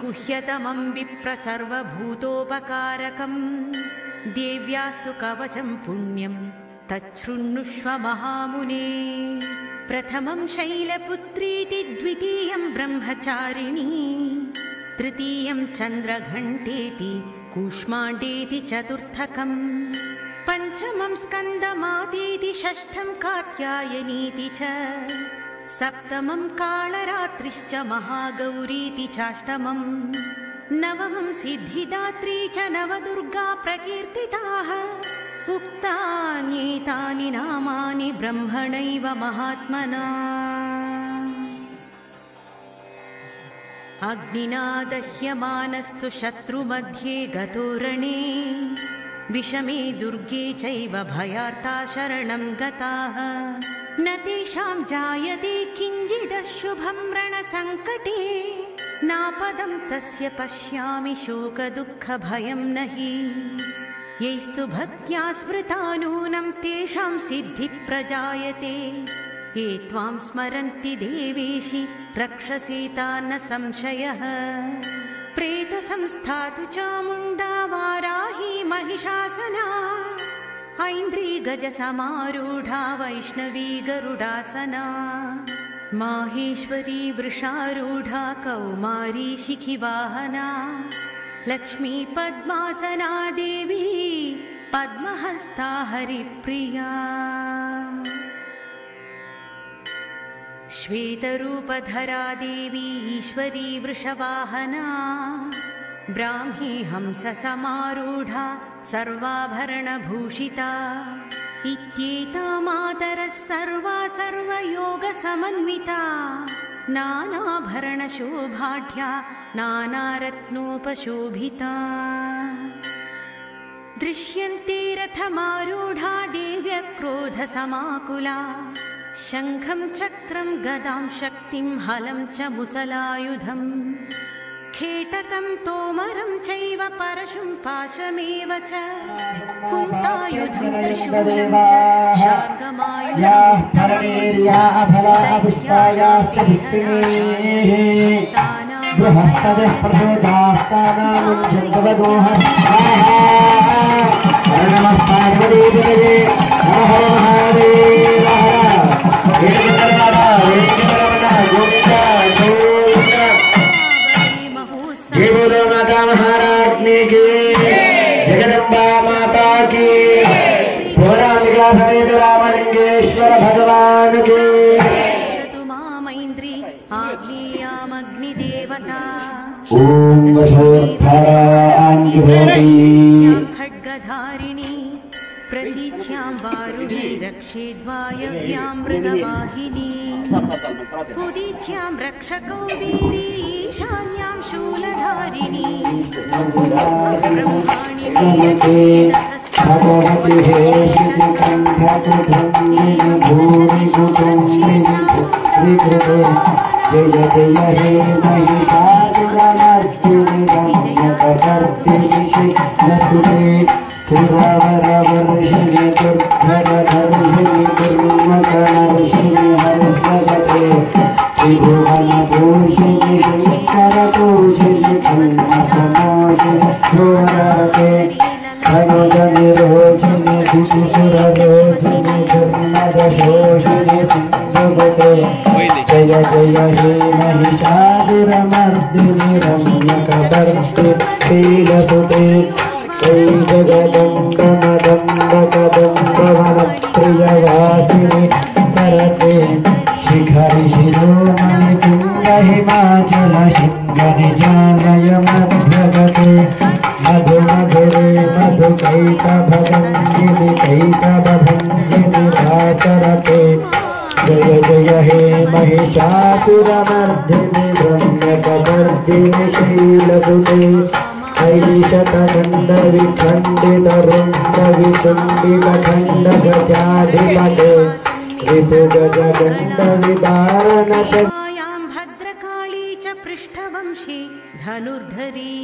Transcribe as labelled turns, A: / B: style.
A: गुह्यतमं विप्र सर्वभूतोपकारकम् देव्यास्तु कवचं पुण्यं तच्छृण्णुष्व महामुने। प्रथमं शैलपुत्रीति द्वितीयं ब्रह्मचारिणी तृतीयं चन्द्रघण्टेति कूष्माण्डेति चतुर्थकम् पंचमं स्कन्दमातेति षष्ठं कात्यायनीति च सप्तमं कालरात्रिश्च महागौरीति चाष्टमम् नवमं सिद्धिदात्री च नवदुर्गा प्रकीर्तिताः उक्तान्येतानि नामानि ब्रह्मणैव महात्मना। अग्निना दह्यमानस्तु शत्रुमध्ये गतो रणे विषमे दुर्गे चैव भयार्ता शरणं गताः न तेषां जायते किञ्चिदशुभं रणसङ्कटे नापदं तस्य पश्यामि शोकदुःखभयं न हि यैस्तु भक्त्या स्मृता नूनं तेषां सिद्धिप्रजायते ये त्वां स्मरन्ति देवेशि रक्षसेता न संशयः। प्रेतसंस्थातु चामुण्डा वाराही महिषासना ऐन्द्री गजसमारूढा वैष्णवी गरुडासना माहेश्वरी वृषारूढा कौमारी शिखिवाहना लक्ष्मी पद्मासना देवी पद्महस्ता हरिप्रिया। श्वेतरूपधरा देवी ईश्वरी वृषवाहना ब्राह्मी हंससमारूढा सर्वाभरणभूषिता इत्येता मातरः सर्वा सर्वयोगसमन्विता नानाभरणशोभाढ्या नानारत्नोपशोभिता दृश्यन्ते रथमारूढा देव्यक्रोधसमाकुला शङ्खं चक्रं गदां शक्तिं हलं च मुसलायुधम् खेटकं तोमरं चैव परशुं पाशमेव च कुन्तायुधं त्रिशूलं च
B: माता महारानी की जगदम्बा माता की भोरांबिका समेत रामलिंगेश्वर भगवान की ओम
A: खड्गधारिणी प्रतीच्यां वारुणी रक्षेद्वायव्यां मृगवाहिनी उदीच्यां रक्षकौबीरी ईशान्यां शूलधारिणी ब्रह्माणि
B: भगवती हे जय जय हे महिषासुरमर्दिनि पुरावरवर्षिणि दुर्धरधर्षिणि दुर्मकर्षिणि हर्षगते त्रिभुवनभूषिणि शङ्करतोषिणि कल्मषमोषिणि शोभरते अनुजनिरोषिणि दिशुसुररोषिणि धर्मदशोषिणि सिन्धुपते जय जय हे महिषासुरमर्दिनि रम्यकपर्दिनि शीलसुते जय जगदम्ब मदम्ब कदम्ब वनप्रियवासिनि सरते शिखरि शिरोमणि तुङ्ग हिमाचल शृङ्गनिजालय मध्यगते मधु मधुरे मधुकैटभङ्गिनि कैटभङ्गिनि राचरते जय जय हे महिषासुरमर्दिनि रम्यकपर्दिनि शीलसुते ऐशतखण्ड विखण्डित रुण्ड वितुण्डित खण्ड गजाधिपते रिपुगजगण्ड विदारण
A: भद्रकाली च पृष्ठवंशी धनुर्धरी।